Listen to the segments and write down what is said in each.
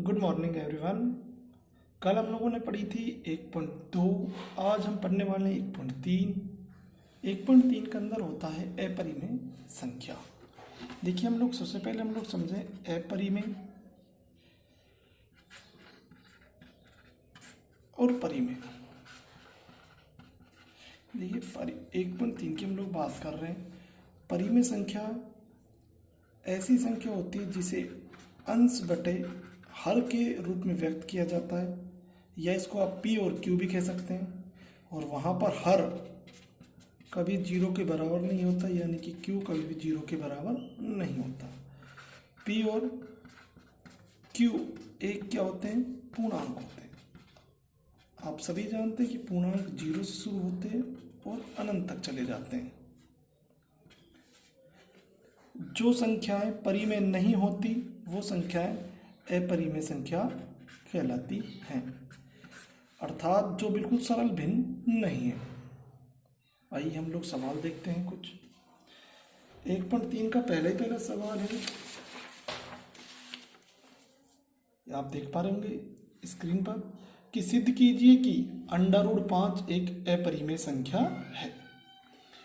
Good morning everyone. कल हम लोगों ने पढ़ी थी 1.2। आज हम पढ़ने वाले हैं 1.3। 1.3 के अंदर होता है अपरिमेय संख्या। देखिए हम लोग सबसे पहले समझें अपरिमेय और परिमेय। देखिए 1.3 की हम लोग बात कर रहे हैं। परिमेय संख्या ऐसी संख्या होती है जिसे अंश बटे हर के रूप में व्यक्त किया जाता है, या इसको आप पी और क्यू भी कह सकते हैं। और वहाँ पर हर कभी जीरो के बराबर नहीं होता, यानी कि क्यू कभी भी जीरो के बराबर नहीं होता। पी और क्यू एक क्या होते हैं? पूर्णांक होते हैं। आप सभी जानते हैं कि पूर्णांक जीरो से शुरू होते हैं और अनंत तक चले जाते हैं। जो संख्याएं परिमेय नहीं होती वो संख्याएं अपरिमेय संख्या कहलाती हैं, अर्थात जो बिल्कुल सरल भिन्न नहीं है। आइए हम लोग सवाल देखते हैं कुछ। 1.3 का पहला सवाल है, आप देख पा रहे होंगे स्क्रीन पर, कि सिद्ध कीजिए कि √5 एक अपरिमेय संख्या है।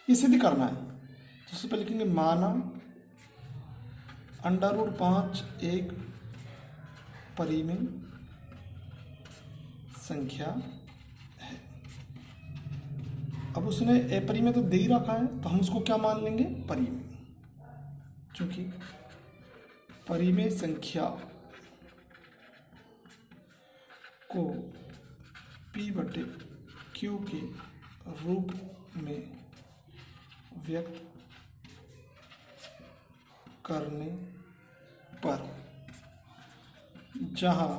ये सिद्ध करना है। तो सबसे पहले लिखेंगे माना √5 एक परिमेय संख्या है। अब उसने अपरिमेय तो दे ही रखा है, तो हम उसको क्या मान लेंगे? परिमेय। क्योंकि परिमेय संख्या को P बटे Q के रूप में व्यक्त करने पर जहाँ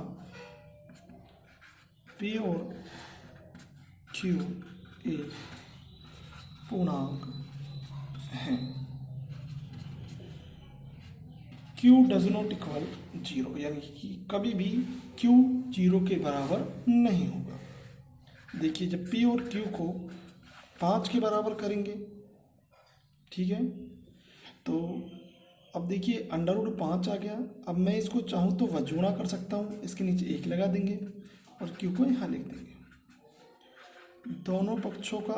P और Q एक पूर्णांक हैं, Q does not equal zero, यानी कि कभी भी Q जीरो के बराबर नहीं होगा। देखिए जब P और Q को 5 के बराबर करेंगे, ठीक है, तो अब देखिए √5 आ गया। अब मैं इसको चाहूँ तो वजूना कर सकता हूँ, इसके नीचे 1 लगा देंगे और Q को यहाँ लिख देंगे। दोनों पक्षों का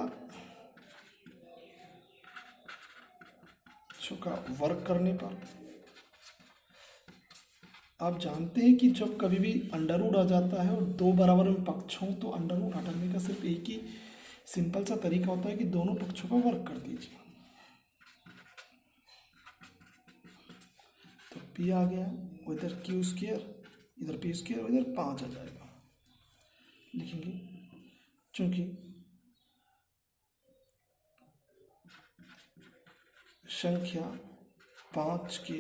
वर्ग करने पर आप जानते हैं कि जब कभी भी अंडर आ जाता है और दो बराबर में पक्ष हों तो अंडर हटाने का सिर्फ एक ही सिंपल सा तरीका होता है कि दोनों पक्षों का वर्ग कर दीजिए। तो P आ गया, इधर Q², इधर P², इधर 5 आ जाएगा। लिखेंगे चूंकि संख्या 5 के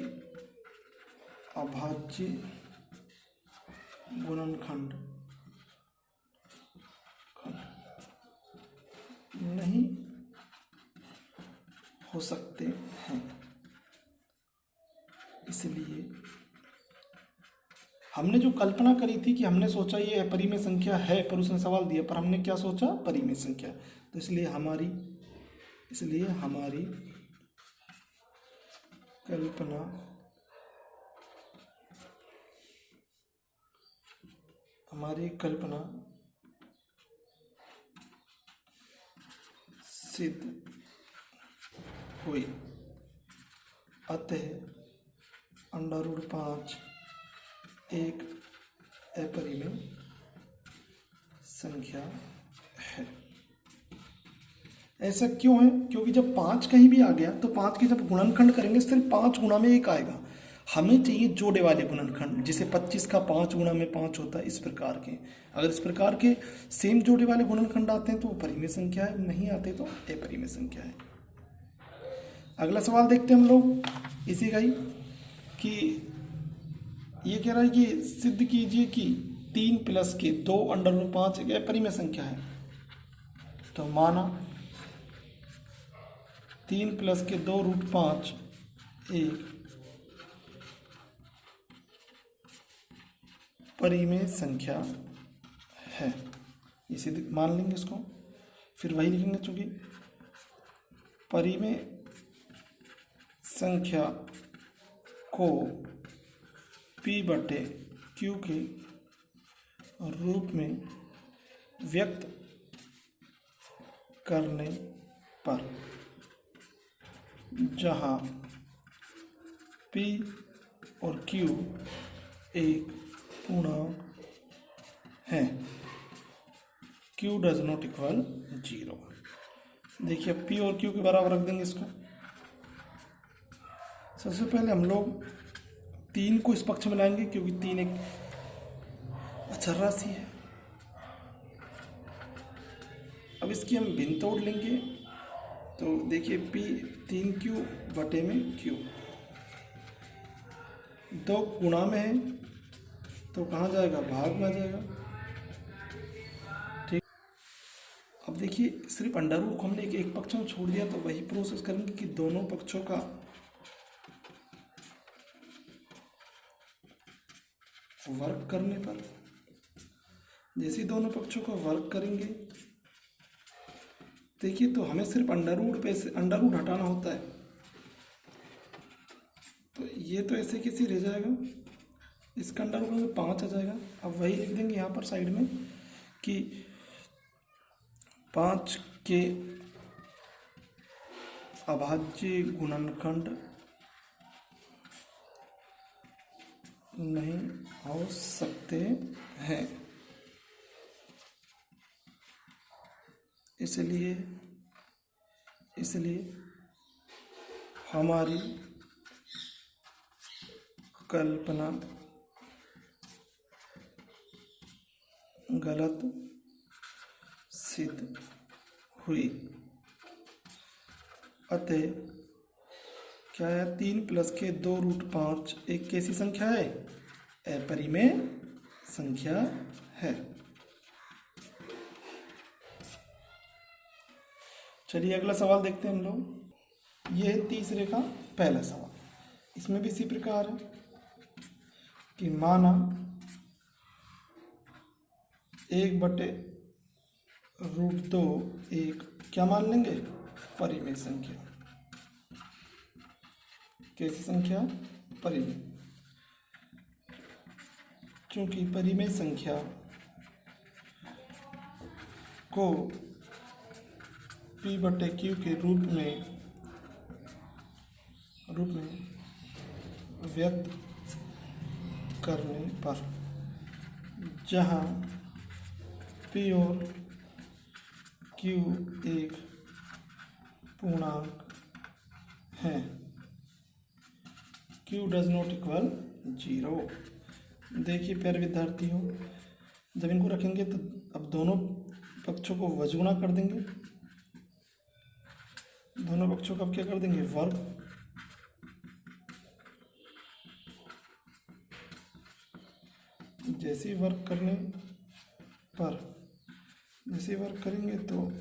अभाज्य गुणनखंड नहीं हो सकते हैं, इसलिए हमने जो कल्पना करी थी कि हमने सोचा ये अपरिमेय संख्या है, पर उसने सवाल दिया, पर हमने क्या सोचा? परिमेय संख्या। तो इसलिए हमारी कल्पना सिद्ध हुई। अतः √5 एक अपरिमेय संख्या है। ऐसा क्यों है? क्योंकि जब 5 कहीं भी आ गया तो 5 के जब गुणनखंड करेंगे सिर्फ 5 गुणा में 1 आएगा। हमें चाहिए जोड़े वाले गुणनखंड, जिसे 25 का 5 गुणा में 5 होता है। इस प्रकार के, अगर इस प्रकार के सेम जोड़े वाले गुणनखंड आते हैं तो वो परिमेय संख्या है, नहीं आते तो अपरिमेय संख्या है। अगला सवाल देखते हैं हम लोग इसी का ही, कि ये कह रहा है कि सिद्ध कीजिए कि 3 + के 2 √5 एक अपरिमेय संख्या है। तो माना 3 + के 2 √5 एक परिमेय संख्या है, इसे मान लेंगे इसको। फिर वही लिखेंगे, चूंकि परिमेय संख्या को P बटे क्यू के रूप में व्यक्त करने पर जहाँ P और Q एक पूर्णांक है, Q डज नॉट इक्वल 0। देखिए P और Q के बराबर रख देंगे इसको। सबसे पहले हम लोग 3 को इस पक्ष में लाएंगे क्योंकि 3 एक अचर राशि है। अब इसकी हम भिन्न तोड़ लेंगे तो देखिए P 3Q बटे में Q, 2 गुणा में है तो कहाँ जाएगा, भाग में आ जाएगा। ठीक, अब देखिए सिर्फ अंडर रूट को हमने एक पक्ष में छोड़ दिया तो वही प्रोसेस करेंगे कि दोनों पक्षों का वर्क करने पर, जैसे दोनों पक्षों का वर्क करेंगे देखिए तो हमें सिर्फ अंडर रूट पे से अंडर रूट हटाना होता है, तो ये तो ऐसे कैसे रह जाएगा, इसका अंडर रूट में 5 आ जाएगा। अब वही लिख देंगे यहाँ पर साइड में कि 5 के अभाज्य गुणनखंड नहीं हो सकते हैं, इसलिए हमारी कल्पना गलत सिद्ध हुई। अतः क्या है, 3 प्लस के 2 रूट 5 एक कैसी संख्या है, अपरिमेय संख्या है। चलिए अगला सवाल देखते हैं हम लोग। यह है तीसरे का पहला सवाल। इसमें भी इसी प्रकार है कि माना 1/√2 एक क्या मान लेंगे, परिमेय संख्या। कैसी संख्या, परिमेय। चूंकि परिमेय संख्या को P/Q के रूप में व्यक्त करने पर जहाँ P और Q एक पूर्णांक है, Q डज नॉट इक्वल 0। देखिए प्यारे विद्यार्थी हो, जब इनको रखेंगे तो अब दोनों पक्षों को वजगुणा कर देंगे, दोनों पक्षों का अब क्या कर देंगे, वर्ग। जैसे वर्क करेंगे तो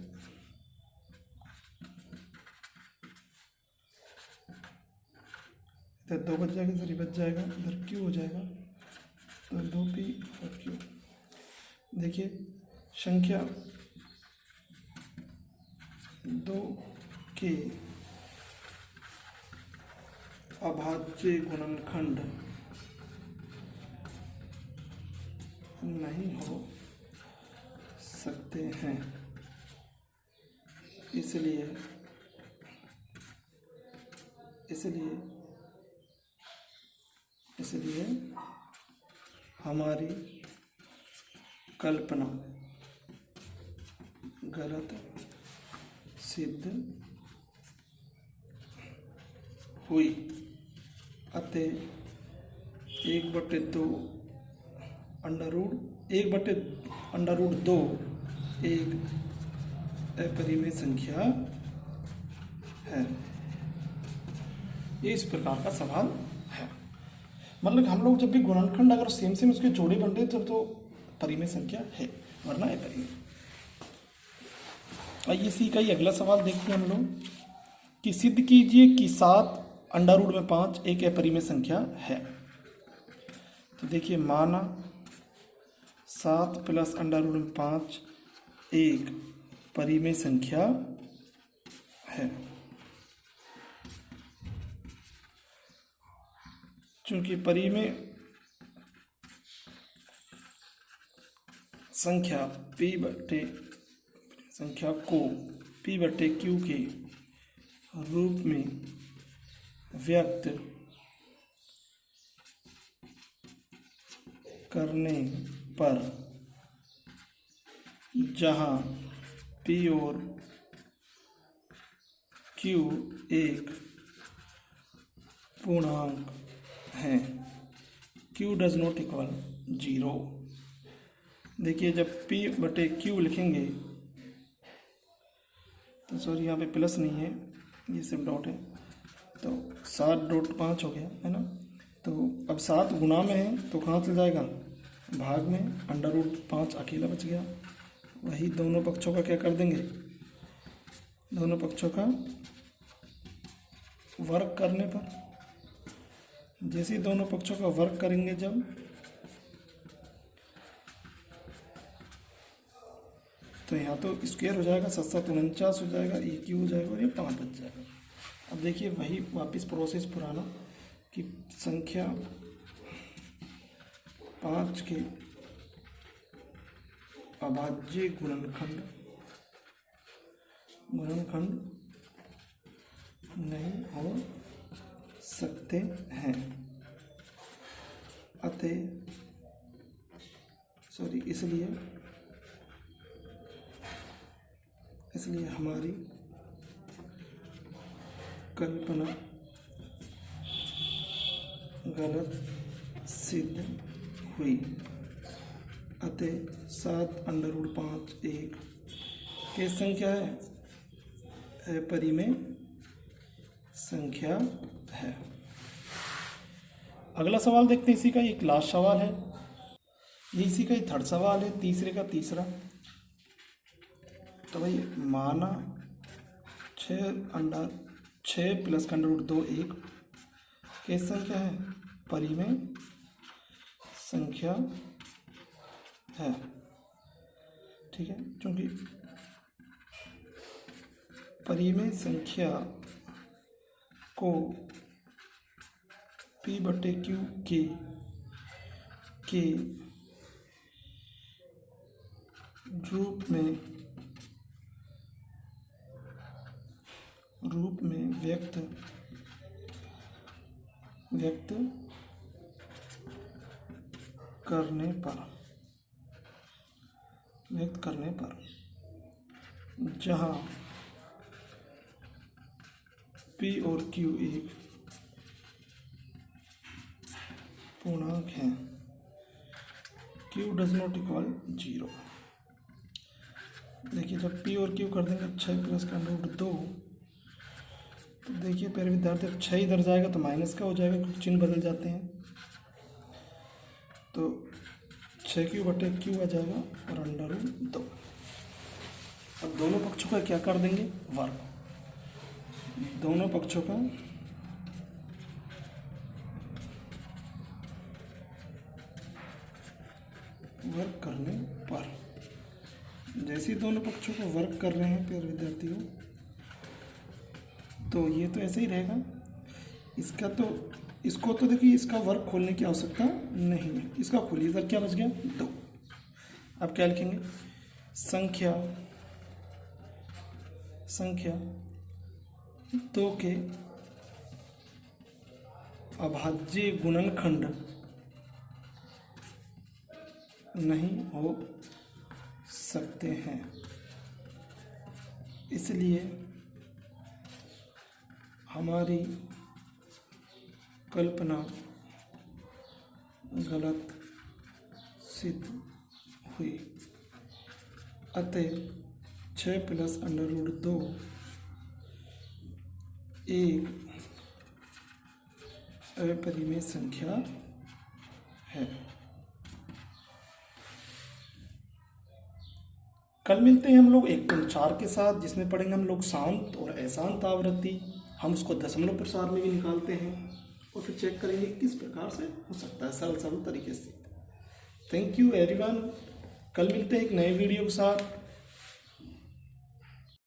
इधर 2 बच जाएगा, इधर बच जाएगा, इधर Q हो जाएगा, तो 2P और Q। देखिए संख्या 2 के अभाज्य गुणनखंड नहीं हो सकते हैं, इसलिए हमारी कल्पना गलत सिद्ध हुई। अतः 1/2 1/√2 एक अपरिमेय संख्या है। ये इस प्रकार का सवाल है। मतलब हम लोग जब भी गुणनखंड अगर सेम उसके जोड़े बन रहे तब तो परिमेय संख्या है, वरना अपरिमेय। आइए इसी का ही अगला सवाल देखते हैं हम लोग कि सिद्ध कीजिए कि 7√5 एक अपरिमेय संख्या है। तो देखिए माना 7 + √5 एक परिमेय संख्या है। चूंकि परिमेय संख्या को P/Q के रूप में व्यक्त करने पर जहाँ P और Q एक पूर्णांक हैं, Q डज नॉट इक्वल 0। देखिए जब P/Q लिखेंगे तो सॉरी यहाँ पे प्लस नहीं है, ये सिर्फ डॉट है, तो 7.5 हो गया है ना। तो अब 7 गुणा में है तो कहाँ चल जाएगा, भाग में, √5 अकेला बच गया। वही दोनों पक्षों का क्या कर देंगे, दोनों पक्षों का वर्ग करने पर, जैसे दोनों पक्षों का वर्ग करेंगे जब, तो यहाँ तो स्क्वायर हो जाएगा, 7×7 हो जाएगा, ये क्यू हो जाएगा और ये 5 बच जाएगा। अब देखिए वही वापस प्रोसेस पुराना कि संख्या 5 के अभाज्य गुणनखंड नहीं हो सकते हैं, इसलिए हमारी कल्पना गलत सिद्ध हुई। अतः 7√5 एक किस संख्या है, परिमेय संख्या है। अगला सवाल देखते हैं, इसी का एक लास्ट सवाल है, ये इसी का ही थर्ड सवाल है, तीसरे का तीसरा। तो भाई माना 6 प्लस का √2 1 किस संख्या है, परिमेय संख्या है। ठीक है, क्योंकि परिमेय संख्या को P/Q के रूप में व्यक्त करने पर जहाँ P और Q एक पूर्णांक हैं, Q डज नॉट इक्वल 0। देखिए जब P और Q कर देंगे 6 प्लस का √2, तो देखिए प्यारे विद्यार्थी 6 इधर जाएगा तो माइनस का हो जाएगा, कुछ चिन्ह बदल जाते हैं, तो 6Q/Q आ जाएगा और √2। अब दोनों पक्षों का क्या कर देंगे, वर्ग, दोनों पक्षों का वर्ग करने पर, जैसे ही दोनों पक्षों को वर्ग कर रहे हैं प्यारे विद्यार्थियों, तो ये तो ऐसे ही रहेगा, इसको तो देखिए इसका वर्ग खोलने की आवश्यकता नहीं है, इसका खोलिए, इधर क्या बच गया 2। अब क्या लिखेंगे, संख्या 2 के अभाज्य गुणनखंड नहीं हो सकते हैं, इसलिए हमारी कल्पना गलत सिद्ध हुई। अतः 6 प्लस √2 एक अपरिमेय संख्या है। कल मिलते हैं हम लोग 1.4 के साथ, जिसमें पढ़ेंगे हम लोग शांत और अशांत आवृत्ति। हम उसको दशमलव प्रसार में भी निकालते हैं और फिर चेक करेंगे किस प्रकार से हो सकता है सरल तरीके से। थैंक यू एवरीवन, कल मिलते हैं एक नए वीडियो के साथ।